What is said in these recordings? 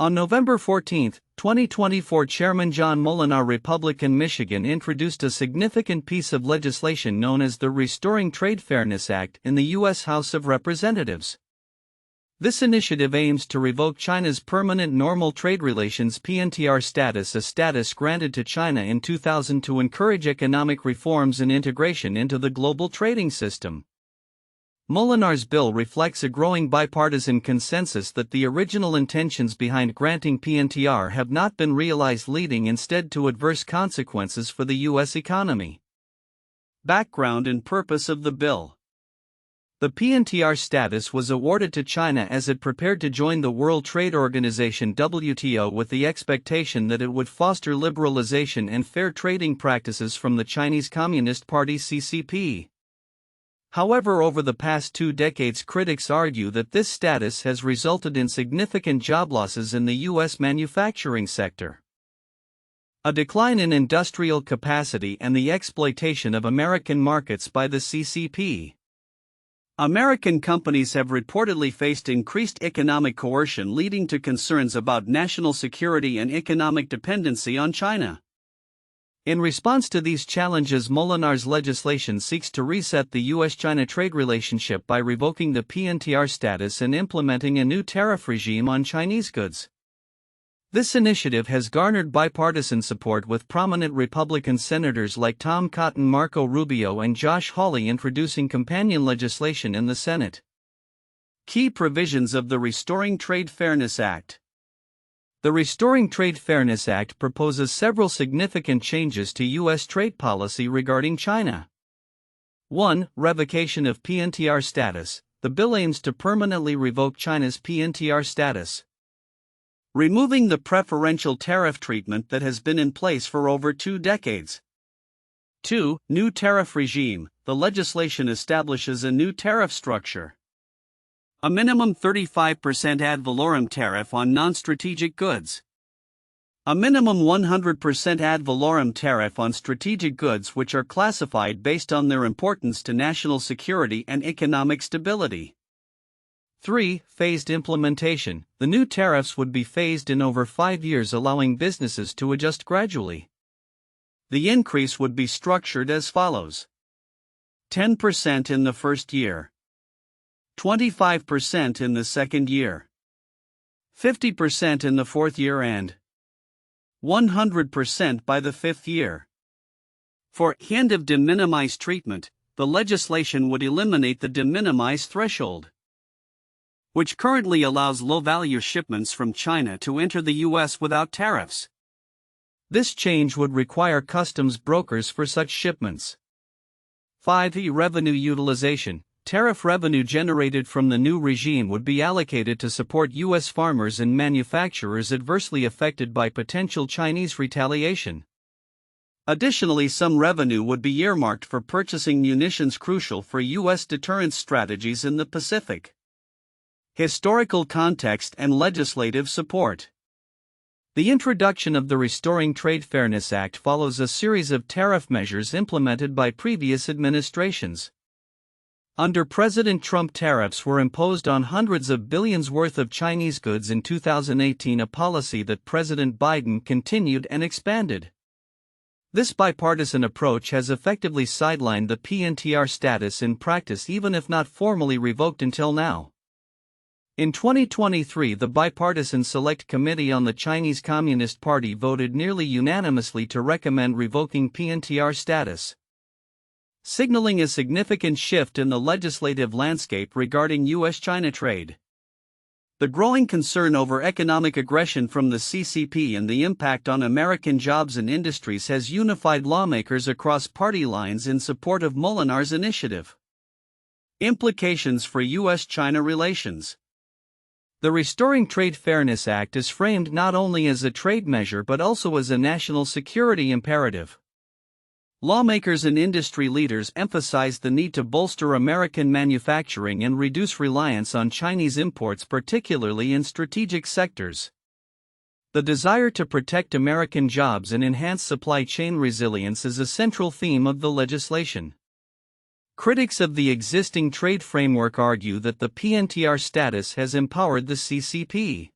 On November 14, 2024, Chairman John Moolenaar, Republican, Michigan, introduced a significant piece of legislation known as the Restoring Trade Fairness Act in the U.S. House of Representatives. This initiative aims to revoke China's Permanent Normal Trade Relations (PNTR) status, a status granted to China in 2000 to encourage economic reforms and integration into the global trading system. Moolenaar's bill reflects a growing bipartisan consensus that the original intentions behind granting PNTR have not been realized, leading instead to adverse consequences for the U.S. economy. Background and purpose of the bill. The PNTR status was awarded to China as it prepared to join the World Trade Organization (WTO) with the expectation that it would foster liberalization and fair trading practices from the Chinese Communist Party (CCP). However, over the past 2 decades, critics argue that this status has resulted in significant job losses in the U.S. manufacturing sector, a decline in industrial capacity, and the exploitation of American markets by the CCP. American companies have reportedly faced increased economic coercion, leading to concerns about national security and economic dependency on China. In response to these challenges, Moolenaar's legislation seeks to reset the U.S. China trade relationship by revoking the PNTR status and implementing a new tariff regime on Chinese goods. This initiative has garnered bipartisan support, with prominent Republican senators like Tom Cotton, Marco Rubio, and Josh Hawley introducing companion legislation in the Senate. Key provisions of the Restoring Trade Fairness Act. The Restoring Trade Fairness Act proposes several significant changes to U.S. trade policy regarding China. 1. Revocation of PNTR status. The bill aims to permanently revoke China's PNTR status, removing the preferential tariff treatment that has been in place for over 2 decades. 2. New tariff regime. The legislation establishes a new tariff structure. A minimum 35% ad valorem tariff on non-strategic goods. A minimum 100% ad valorem tariff on strategic goods which are classified based on their importance to national security and economic stability. 3. Phased implementation. The new tariffs would be phased in over 5 years, allowing businesses to adjust gradually. The increase would be structured as follows: 10% in the first year, 25% in the second year, 50% in the fourth year, and 100% by the 5th year. For end of de minimis treatment, the legislation would eliminate the de minimis threshold, which currently allows low-value shipments from China to enter the U.S. without tariffs. This change would require customs brokers for such shipments. 5. Revenue utilization. Tariff revenue generated from the new regime would be allocated to support U.S. farmers and manufacturers adversely affected by potential Chinese retaliation. Additionally, some revenue would be earmarked for purchasing munitions crucial for U.S. deterrence strategies in the Pacific. Historical context and legislative support. The introduction of the Restoring Trade Fairness Act follows a series of tariff measures implemented by previous administrations. Under President Trump, tariffs were imposed on hundreds of billions worth of Chinese goods in 2018, a policy that President Biden continued and expanded. This bipartisan approach has effectively sidelined the PNTR status in practice, even if not formally revoked until now. In 2023, the Bipartisan Select Committee on the Chinese Communist Party voted nearly unanimously to recommend revoking PNTR status, signaling a significant shift in the legislative landscape regarding U.S. China trade. The growing concern over economic aggression from the CCP and the impact on American jobs and industries has unified lawmakers across party lines in support of Moolenaar's initiative. Implications for U.S. China relations. The Restoring Trade Fairness Act is framed not only as a trade measure but also as a national security imperative. Lawmakers and industry leaders emphasize the need to bolster American manufacturing and reduce reliance on Chinese imports, particularly in strategic sectors. The desire to protect American jobs and enhance supply chain resilience is a central theme of the legislation. Critics of the existing trade framework argue that the PNTR status has empowered the CCP.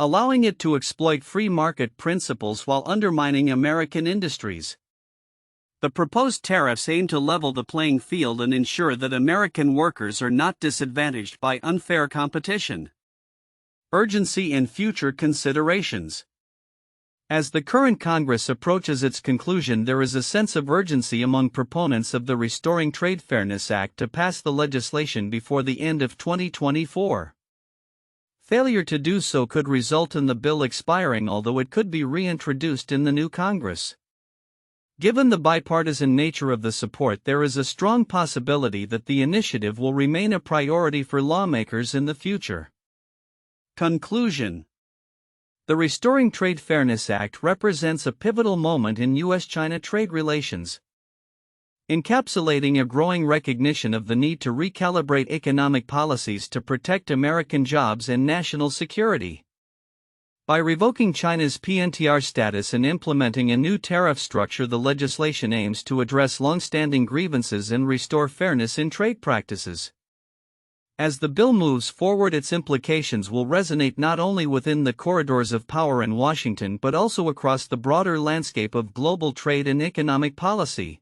allowing it to exploit free market principles while undermining American industries. The proposed tariffs aim to level the playing field and ensure that American workers are not disadvantaged by unfair competition. Urgency and future considerations. As the current Congress approaches its conclusion, there is a sense of urgency among proponents of the Restoring Trade Fairness Act to pass the legislation before the end of 2024. Failure to do so could result in the bill expiring, although it could be reintroduced in the new Congress. Given the bipartisan nature of the support, there is a strong possibility that the initiative will remain a priority for lawmakers in the future. Conclusion. The Restoring Trade Fairness Act represents a pivotal moment in U.S. China trade relations, encapsulating a growing recognition of the need to recalibrate economic policies to protect American jobs and national security. By revoking China's PNTR status and implementing a new tariff structure, the legislation aims to address long-standing grievances and restore fairness in trade practices. As the bill moves forward, its implications will resonate not only within the corridors of power in Washington but also across the broader landscape of global trade and economic policy.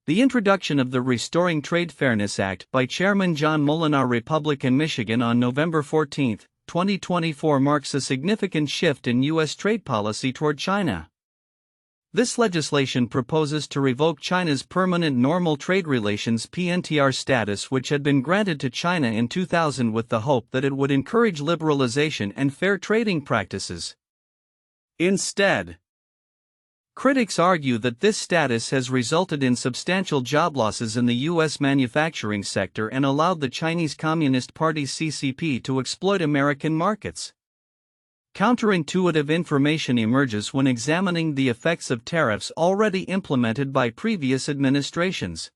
The introduction of the Restoring Trade Fairness Act by Chairman John Moolenaar, Republican, Michigan, on November 14, 2024 marks a significant shift in U.S. trade policy toward China. This legislation proposes to revoke China's Permanent Normal Trade Relations (PNTR) status, which had been granted to China in 2000 with the hope that it would encourage liberalization and fair trading practices. Instead, critics argue that this status has resulted in substantial job losses in the U.S. manufacturing sector and allowed the Chinese Communist Party's CCP to exploit American markets. Counterintuitive information emerges when examining the effects of tariffs already implemented by previous administrations.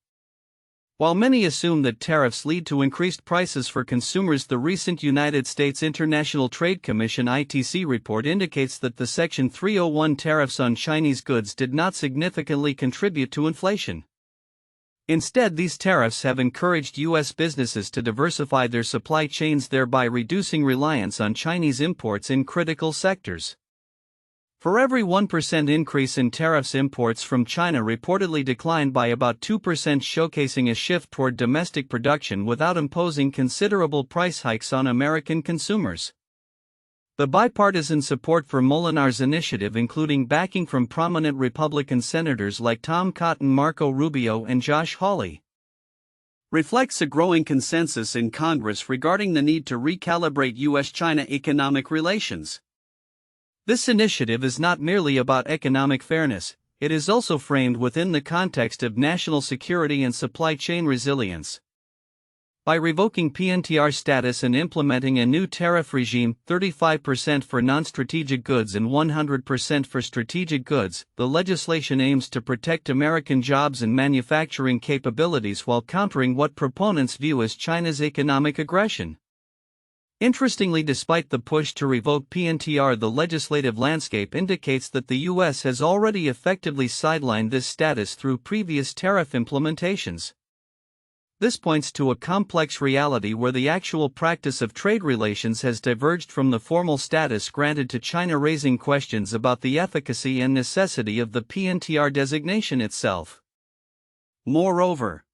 While many assume that tariffs lead to increased prices for consumers, the recent United States International Trade Commission (ITC) report indicates that the Section 301 tariffs on Chinese goods did not significantly contribute to inflation. Instead, these tariffs have encouraged U.S. businesses to diversify their supply chains, thereby reducing reliance on Chinese imports in critical sectors. For every 1% increase in tariffs, imports from China reportedly declined by about 2%, showcasing a shift toward domestic production without imposing considerable price hikes on American consumers. The bipartisan support for Moolenaar's initiative, including backing from prominent Republican senators like Tom Cotton, Marco Rubio, and Josh Hawley, reflects a growing consensus in Congress regarding the need to recalibrate U.S.-China economic relations. This initiative is not merely about economic fairness, it is also framed within the context of national security and supply chain resilience. By revoking PNTR status and implementing a new tariff regime, 35% for non-strategic goods and 100% for strategic goods, the legislation aims to protect American jobs and manufacturing capabilities while countering what proponents view as China's economic aggression. Interestingly, despite the push to revoke PNTR, the legislative landscape indicates that the U.S. has already effectively sidelined this status through previous tariff implementations. This points to a complex reality where the actual practice of trade relations has diverged from the formal status granted to China, raising questions about the efficacy and necessity of the PNTR designation itself. Moreover,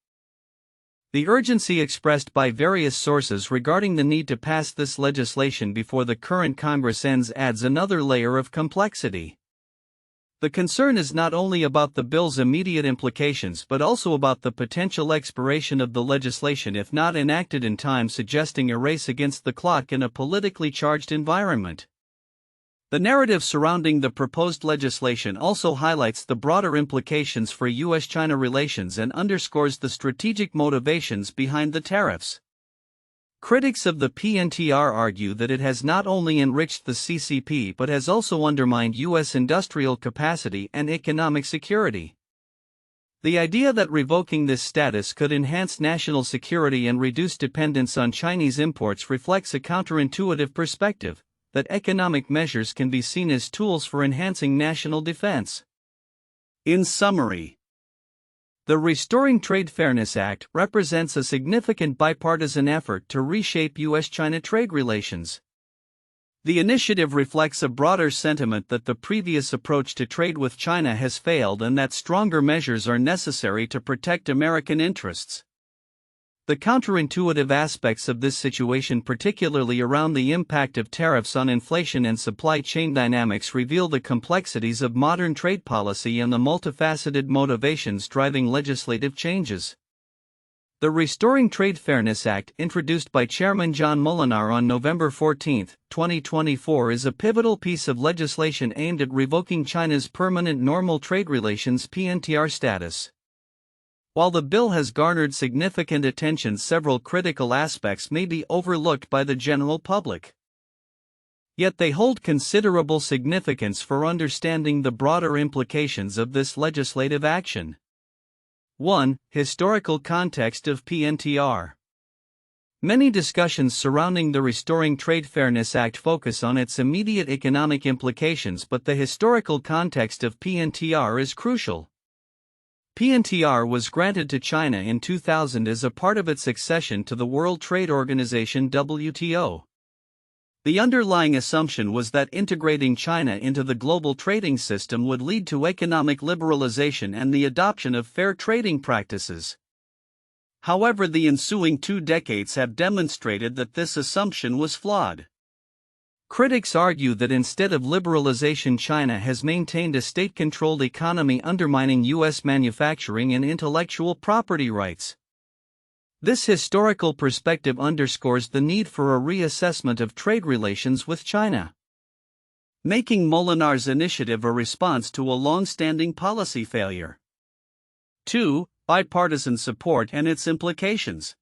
the urgency expressed by various sources regarding the need to pass this legislation before the current Congress ends adds another layer of complexity. The concern is not only about the bill's immediate implications but also about the potential expiration of the legislation if not enacted in time, suggesting a race against the clock in a politically charged environment. The narrative surrounding the proposed legislation also highlights the broader implications for U.S.-China relations and underscores the strategic motivations behind the tariffs. Critics of the PNTR argue that it has not only enriched the CCP but has also undermined U.S. industrial capacity and economic security. The idea that revoking this status could enhance national security and reduce dependence on Chinese imports reflects a counterintuitive perspective, that economic measures can be seen as tools for enhancing national defense. In summary, the Restoring Trade Fairness Act represents a significant bipartisan effort to reshape U.S.-China trade relations. The initiative reflects a broader sentiment that the previous approach to trade with China has failed and that stronger measures are necessary to protect American interests. The counterintuitive aspects of this situation, particularly around the impact of tariffs on inflation and supply chain dynamics, reveal the complexities of modern trade policy and the multifaceted motivations driving legislative changes. The Restoring Trade Fairness Act, introduced by Chairman John Moolenaar on November 14, 2024, is a pivotal piece of legislation aimed at revoking China's Permanent Normal Trade Relations (PNTR) status. While the bill has garnered significant attention, several critical aspects may be overlooked by the general public. Yet they hold considerable significance for understanding the broader implications of this legislative action. 1. Historical context of PNTR. Many discussions surrounding the Restoring Trade Fairness Act focus on its immediate economic implications, but the historical context of PNTR is crucial. PNTR was granted to China in 2000 as a part of its accession to the World Trade Organization (WTO). The underlying assumption was that integrating China into the global trading system would lead to economic liberalization and the adoption of fair trading practices. However, the ensuing 2 decades have demonstrated that this assumption was flawed. Critics argue that instead of liberalization, China has maintained a state-controlled economy undermining U.S. manufacturing and intellectual property rights. This historical perspective underscores the need for a reassessment of trade relations with China, making Moolenaar's initiative a response to a long-standing policy failure. 2. Bipartisan support and its implications.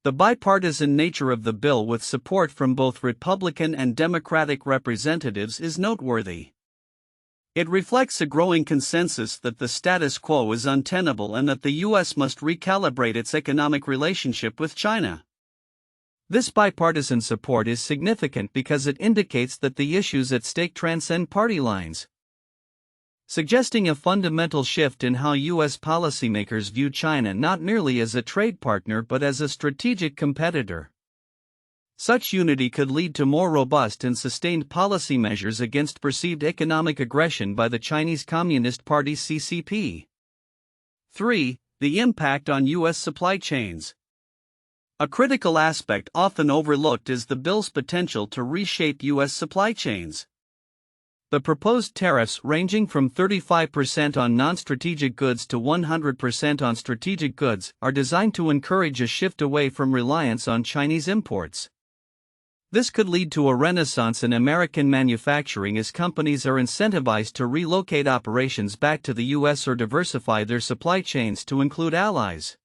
The bipartisan nature of the bill, with support from both Republican and Democratic representatives, is noteworthy. It reflects a growing consensus that the status quo is untenable and that the U.S. must recalibrate its economic relationship with China. This bipartisan support is significant because it indicates that the issues at stake transcend party lines, suggesting a fundamental shift in how U.S. policymakers view China not merely as a trade partner but as a strategic competitor. Such unity could lead to more robust and sustained policy measures against perceived economic aggression by the Chinese Communist Party (CCP). 3. The impact on U.S. supply chains. A critical aspect often overlooked is the bill's potential to reshape U.S. supply chains. The proposed tariffs, ranging from 35% on non-strategic goods to 100% on strategic goods, are designed to encourage a shift away from reliance on Chinese imports. This could lead to a renaissance in American manufacturing as companies are incentivized to relocate operations back to the U.S. or diversify their supply chains to include allies.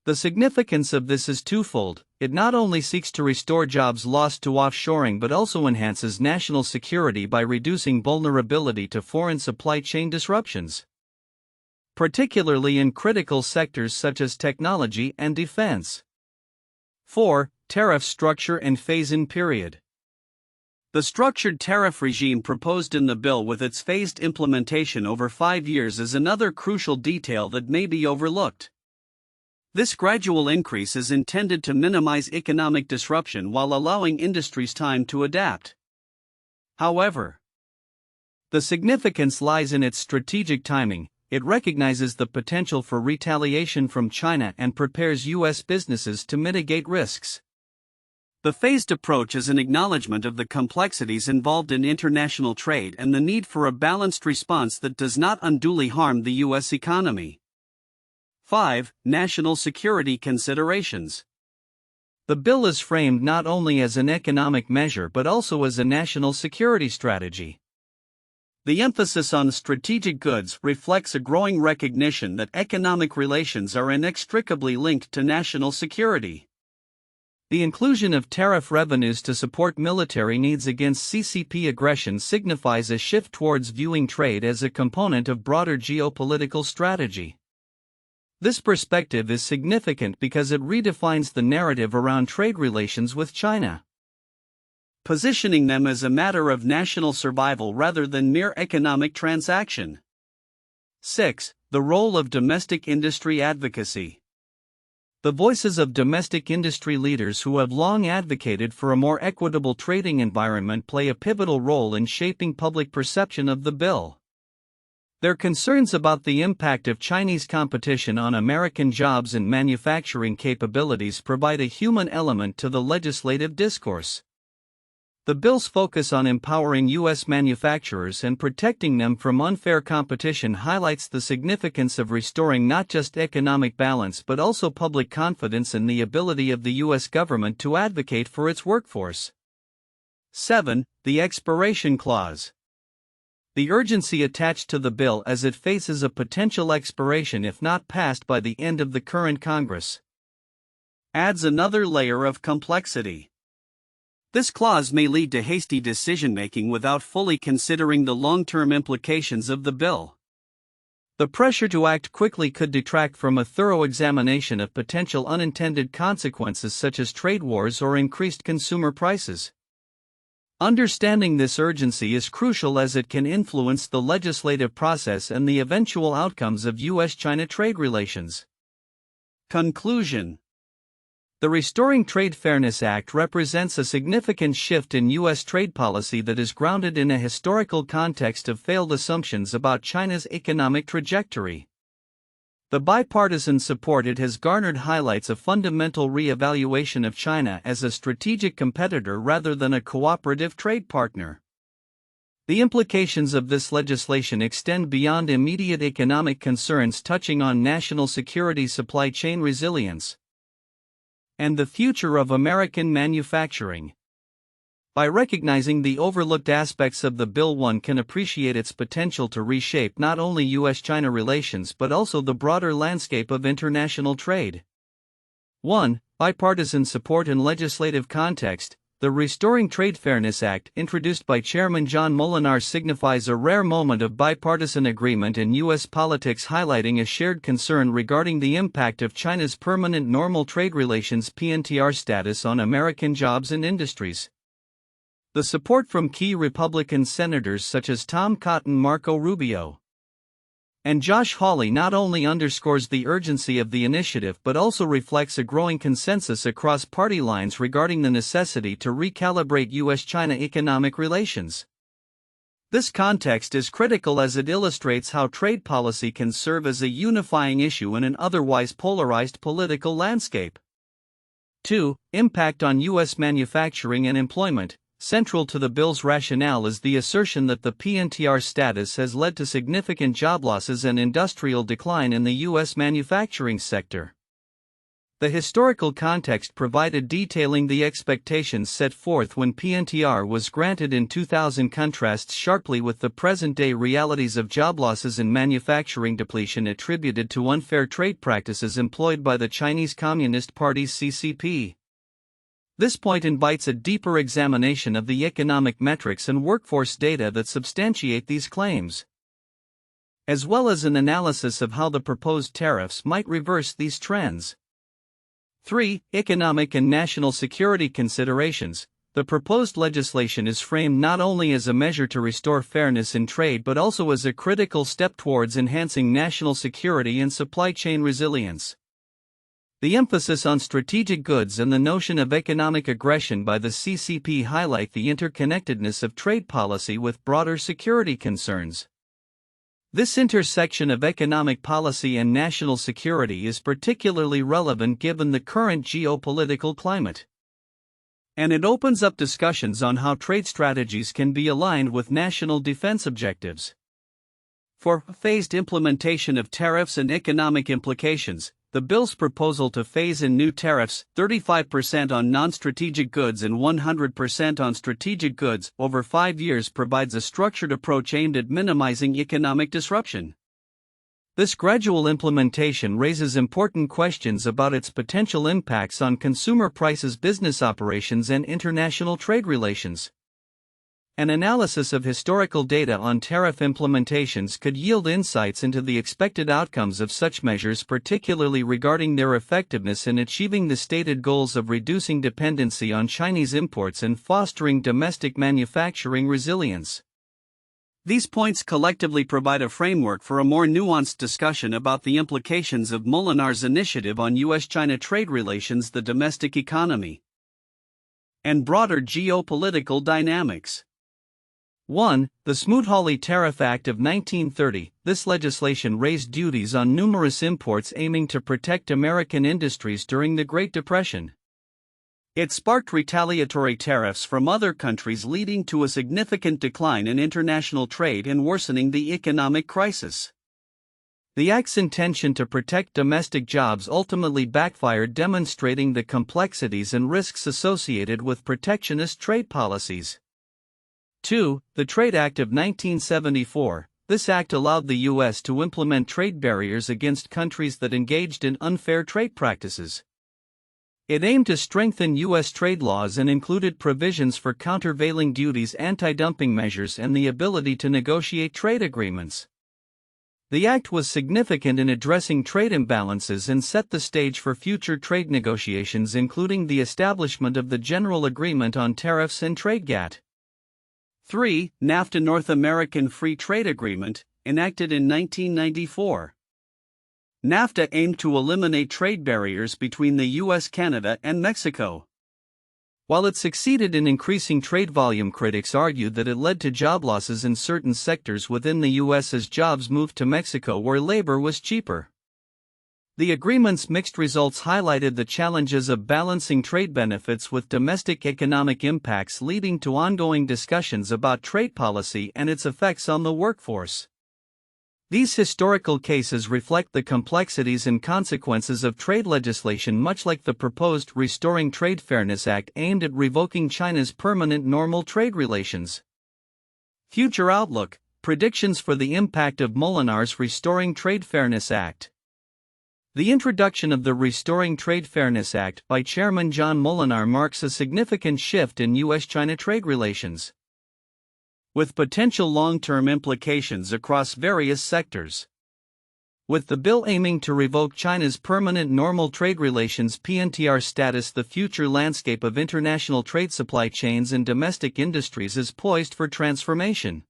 The significance of this is twofold. It not only seeks to restore jobs lost to offshoring but also enhances national security by reducing vulnerability to foreign supply chain disruptions, particularly in critical sectors such as technology and defense. 4. Tariff structure and phase-in period. The structured tariff regime proposed in the bill, with its phased implementation over 5 years, is another crucial detail that may be overlooked. This gradual increase is intended to minimize economic disruption while allowing industries time to adapt. However, the significance lies in its strategic timing. It recognizes the potential for retaliation from China and prepares U.S. businesses to mitigate risks. The phased approach is an acknowledgement of the complexities involved in international trade and the need for a balanced response that does not unduly harm the U.S. economy. 5. National security considerations. The bill is framed not only as an economic measure but also as a national security strategy. The emphasis on strategic goods reflects a growing recognition that economic relations are inextricably linked to national security. The inclusion of tariff revenues to support military needs against CCP aggression signifies a shift towards viewing trade as a component of broader geopolitical strategy. This perspective is significant because it redefines the narrative around trade relations with China, positioning them as a matter of national survival rather than mere economic transaction. 6. The role of domestic industry advocacy. The voices of domestic industry leaders who have long advocated for a more equitable trading environment play a pivotal role in shaping public perception of the bill. Their concerns about the impact of Chinese competition on American jobs and manufacturing capabilities provide a human element to the legislative discourse. The bill's focus on empowering U.S. manufacturers and protecting them from unfair competition highlights the significance of restoring not just economic balance but also public confidence in the ability of the U.S. government to advocate for its workforce. 7. The expiration clause. The urgency attached to the bill as it faces a potential expiration if not passed by the end of the current Congress adds another layer of complexity. This clause may lead to hasty decision-making without fully considering the long-term implications of the bill. The pressure to act quickly could detract from a thorough examination of potential unintended consequences such as trade wars or increased consumer prices. Understanding this urgency is crucial as it can influence the legislative process and the eventual outcomes of U.S. China trade relations. Conclusion. The Restoring Trade Fairness Act represents a significant shift in U.S. trade policy that is grounded in a historical context of failed assumptions about China's economic trajectory. The bipartisan support it has garnered highlights a fundamental re-evaluation of China as a strategic competitor rather than a cooperative trade partner. The implications of this legislation extend beyond immediate economic concerns, touching on national security, supply chain resilience, and the future of American manufacturing. By recognizing the overlooked aspects of the bill, one can appreciate its potential to reshape not only U.S.-China relations but also the broader landscape of international trade. 1. Bipartisan support and legislative context. The Restoring Trade Fairness Act, introduced by Chairman John Moolenaar, signifies a rare moment of bipartisan agreement in U.S. politics, highlighting a shared concern regarding the impact of China's Permanent Normal Trade Relations (PNTR) status on American jobs and industries. The support from key Republican senators such as Tom Cotton, Marco Rubio, and Josh Hawley not only underscores the urgency of the initiative but also reflects a growing consensus across party lines regarding the necessity to recalibrate U.S.-China economic relations. This context is critical as it illustrates how trade policy can serve as a unifying issue in an otherwise polarized political landscape. 2. Impact on U.S. manufacturing and employment. Central to the bill's rationale is the assertion that the PNTR status has led to significant job losses and industrial decline in the U.S. manufacturing sector. The historical context provided detailing the expectations set forth when PNTR was granted in 2000 contrasts sharply with the present-day realities of job losses and manufacturing depletion attributed to unfair trade practices employed by the Chinese Communist Party's CCP. This point invites a deeper examination of the economic metrics and workforce data that substantiate these claims, as well as an analysis of how the proposed tariffs might reverse these trends. 3. Economic and national security considerations. The proposed legislation is framed not only as a measure to restore fairness in trade but also as a critical step towards enhancing national security and supply chain resilience. The emphasis on strategic goods and the notion of economic aggression by the CCP highlight the interconnectedness of trade policy with broader security concerns. This intersection of economic policy and national security is particularly relevant given the current geopolitical climate, and it opens up discussions on how trade strategies can be aligned with national defense objectives. For phased implementation of tariffs and economic implications, the bill's proposal to phase in new tariffs, 35% on non-strategic goods and 100% on strategic goods, over 5 years provides a structured approach aimed at minimizing economic disruption. This gradual implementation raises important questions about its potential impacts on consumer prices, business operations, and international trade relations. An analysis of historical data on tariff implementations could yield insights into the expected outcomes of such measures, particularly regarding their effectiveness in achieving the stated goals of reducing dependency on Chinese imports and fostering domestic manufacturing resilience. These points collectively provide a framework for a more nuanced discussion about the implications of Moolenaar's initiative on U.S. China trade relations, the domestic economy, and broader geopolitical dynamics. 1. The Smoot-Hawley Tariff Act of 1930. This legislation raised duties on numerous imports aiming to protect American industries during the Great Depression. It sparked retaliatory tariffs from other countries, leading to a significant decline in international trade and worsening the economic crisis. The act's intention to protect domestic jobs ultimately backfired, demonstrating the complexities and risks associated with protectionist trade policies. 2. The Trade Act of 1974. This act allowed the U.S. to implement trade barriers against countries that engaged in unfair trade practices. It aimed to strengthen U.S. trade laws and included provisions for countervailing duties, anti-dumping measures, and the ability to negotiate trade agreements. The act was significant in addressing trade imbalances and set the stage for future trade negotiations, including the establishment of the General Agreement on Tariffs and Trade GATT. 3. NAFTA, North American Free Trade Agreement, enacted in 1994. NAFTA aimed to eliminate trade barriers between the U.S., Canada, and Mexico. While it succeeded in increasing trade volume, critics argued that it led to job losses in certain sectors within the U.S. as jobs moved to Mexico where labor was cheaper. The agreement's mixed results highlighted the challenges of balancing trade benefits with domestic economic impacts, leading to ongoing discussions about trade policy and its effects on the workforce. These historical cases reflect the complexities and consequences of trade legislation, much like the proposed Restoring Trade Fairness Act aimed at revoking China's permanent normal trade relations. Future outlook: predictions for the impact of Moolenaar's Restoring Trade Fairness Act. The introduction of the Restoring Trade Fairness Act by Chairman John Moolenaar marks a significant shift in U.S. China trade relations, with potential long-term implications across various sectors. With the bill aiming to revoke China's permanent normal trade relations (PNTR) status, the future landscape of international trade supply chains and domestic industries is poised for transformation.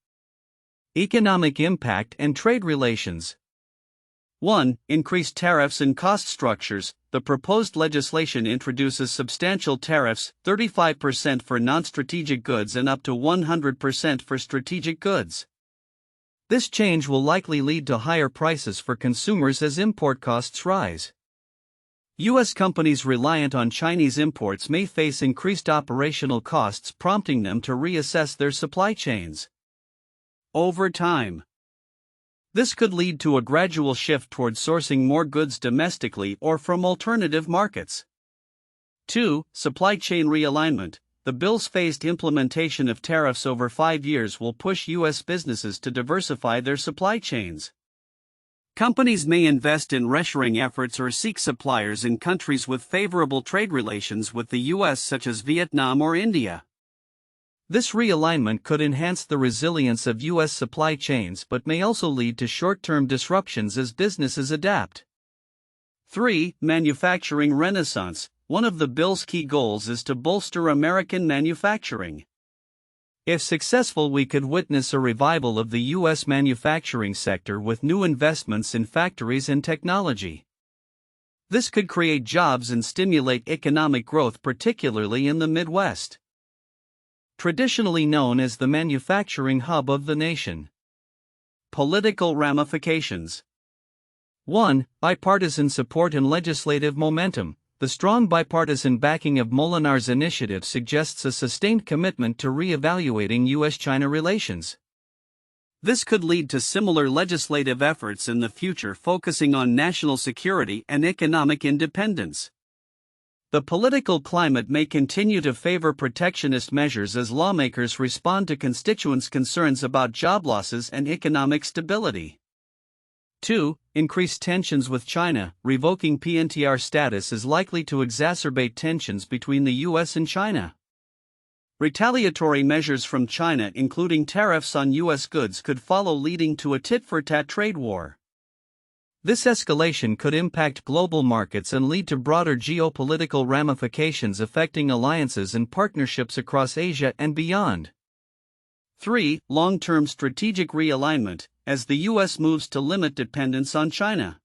Economic impact and trade relations. 1. Increased tariffs and cost structures. The proposed legislation introduces substantial tariffs, 35% for non-strategic goods and up to 100% for strategic goods. This change will likely lead to higher prices for consumers as import costs rise. U.S. companies reliant on Chinese imports may face increased operational costs, prompting them to reassess their supply chains. Over time, this could lead to a gradual shift towards sourcing more goods domestically or from alternative markets. 2. Supply chain realignment. The bill's phased implementation of tariffs over 5 years will push U.S. businesses to diversify their supply chains. Companies may invest in reshoring efforts or seek suppliers in countries with favorable trade relations with the U.S., such as Vietnam or India. This realignment could enhance the resilience of U.S. supply chains but may also lead to short-term disruptions as businesses adapt. 3. Manufacturing renaissance. One of the bill's key goals is to bolster American manufacturing. If successful, we could witness a revival of the U.S. manufacturing sector with new investments in factories and technology. This could create jobs and stimulate economic growth, particularly in the Midwest, traditionally known as the manufacturing hub of the nation. Political ramifications. 1. Bipartisan support and legislative momentum. The strong bipartisan backing of Moolenaar's initiative suggests a sustained commitment to re-evaluating U.S.-China relations. This could lead to similar legislative efforts in the future, focusing on national security and economic independence. The political climate may continue to favor protectionist measures as lawmakers respond to constituents' concerns about job losses and economic stability. 2. Increased tensions with China. Revoking PNTR status is likely to exacerbate tensions between the U.S. and China. Retaliatory measures from China, including tariffs on U.S. goods, could follow, leading to a tit-for-tat trade war. This escalation could impact global markets and lead to broader geopolitical ramifications affecting alliances and partnerships across Asia and beyond. 3. Long-term strategic realignment, as the U.S. moves to limit dependence on China.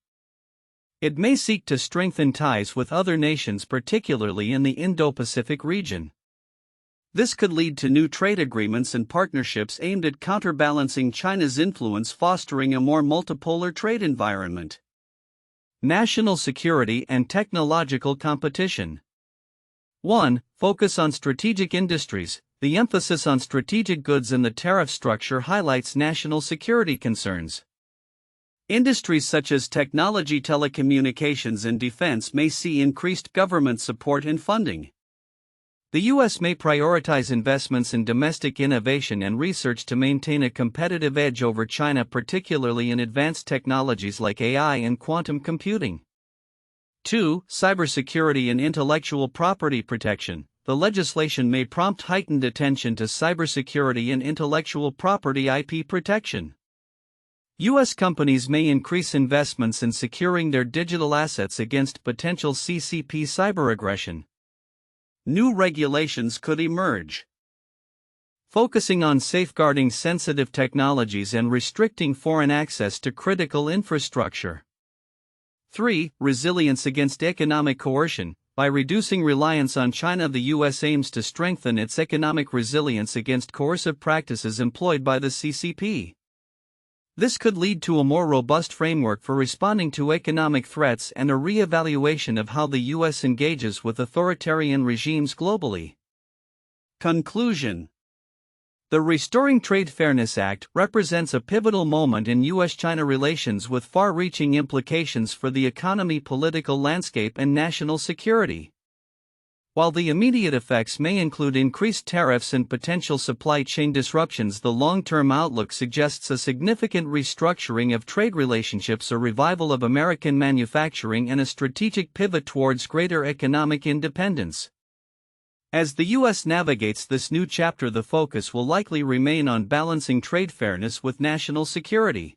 It may seek to strengthen ties with other nations, particularly in the Indo-Pacific region. This could lead to new trade agreements and partnerships aimed at counterbalancing China's influence, fostering a more multipolar trade environment. National security and technological competition. 1. Focus on strategic industries. The emphasis on strategic goods in the tariff structure highlights national security concerns. Industries such as technology, telecommunications, and defense may see increased government support and funding. The U.S. may prioritize investments in domestic innovation and research to maintain a competitive edge over China, particularly in advanced technologies like AI and quantum computing. 2. Cybersecurity and intellectual property protection. The legislation may prompt heightened attention to cybersecurity and intellectual property (IP) protection. U.S. companies may increase investments in securing their digital assets against potential CCP cyberaggression. New regulations could emerge, focusing on safeguarding sensitive technologies and restricting foreign access to critical infrastructure. 3. Resilience against economic coercion. By reducing reliance on China, the U.S. aims to strengthen its economic resilience against coercive practices employed by the CCP. This could lead to a more robust framework for responding to economic threats and a re-evaluation of how the U.S. engages with authoritarian regimes globally. Conclusion. The Restoring Trade Fairness Act represents a pivotal moment in U.S.-China relations with far-reaching implications for the economy, political landscape, and national security. While the immediate effects may include increased tariffs and potential supply chain disruptions, the long-term outlook suggests a significant restructuring of trade relationships, a revival of American manufacturing, and a strategic pivot towards greater economic independence. As the U.S. navigates this new chapter, the focus will likely remain on balancing trade fairness with national security,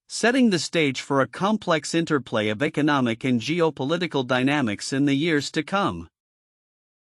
setting the stage for a complex interplay of economic and geopolitical dynamics in the years to come.